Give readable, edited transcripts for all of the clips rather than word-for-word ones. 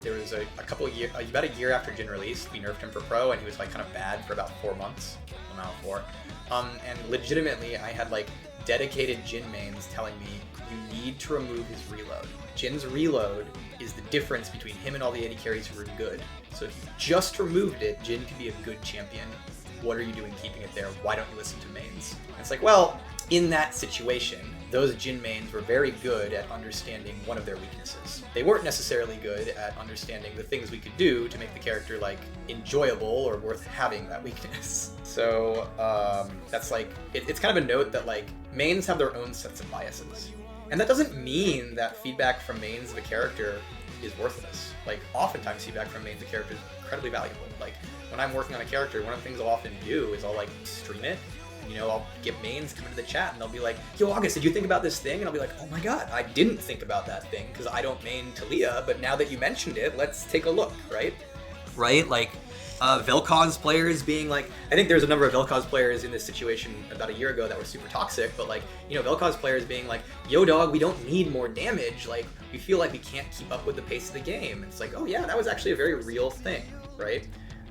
There was about a year after JHIN released, we nerfed him for pro, and he was like kind of bad for about 4 months. Well, now 4. And legitimately, I had like dedicated JHIN mains telling me you need to remove his reload. JHIN's reload is the difference between him and all the AD carries who are good. So if you just removed it, JHIN could be a good champion. What are you doing keeping it there? Why don't you listen to mains? And it's like, well, in that situation, those JHIN mains were very good at understanding one of their weaknesses. They weren't necessarily good at understanding the things we could do to make the character like enjoyable or worth having that weakness. So that's like, it's kind of a note that like mains have their own sets of biases. And that doesn't mean that feedback from mains of a character is worthless. Like oftentimes feedback from mains of a character is incredibly valuable. Like when I'm working on a character, one of the things I'll often do is I'll like stream it. You know, I'll get mains come into the chat and they'll be like, yo, August, did you think about this thing? And I'll be like, oh my god, I didn't think about that thing because I don't main Talia, but now that you mentioned it, let's take a look, right? Right? Like, VELKOZ players being like, I think there's a number of VELKOZ players in this situation about a year ago that were super toxic, but like, you know, VELKOZ players being like, yo dog, we don't need more damage, like, we feel like we can't keep up with the pace of the game. It's like, oh yeah, that was actually a very real thing, right?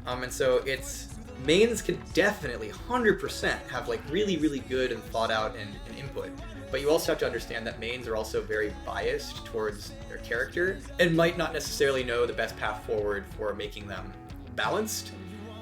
And so it's, mains can definitely 100% have like really, really good and thought out and input. But you also have to understand that mains are also very biased towards their character and might not necessarily know the best path forward for making them balanced,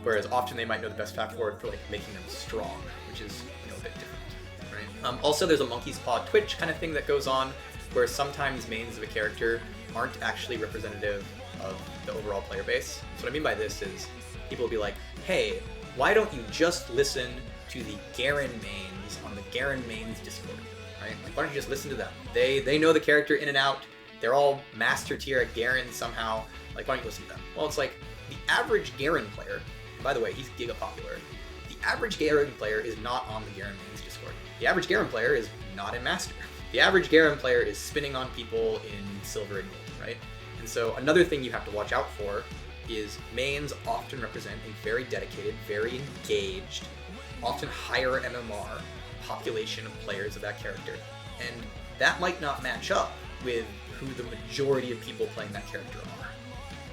whereas often they might know the best path forward for like making them strong, which is, you know, a bit different, right? Also, there's a monkey's paw twitch kind of thing that goes on, where sometimes mains of a character aren't actually representative of the overall player base. So what I mean by this is people will be like, hey, why don't you just listen to the Garen mains on the Garen mains Discord, right? Like, why don't you just listen to them? They know the character in and out. They're all master tier at Garen somehow. Like, why don't you listen to them? Well, it's like, the average Garen player, and by the way, he's giga popular, the average Garen player is not on the Garen mains Discord. The average Garen player is not in Master. The average Garen player is spinning on people in Silver and Gold, right? And so another thing you have to watch out for is mains often represent a very dedicated, very engaged, often higher MMR population of players of that character. And that might not match up with who the majority of people playing that character are.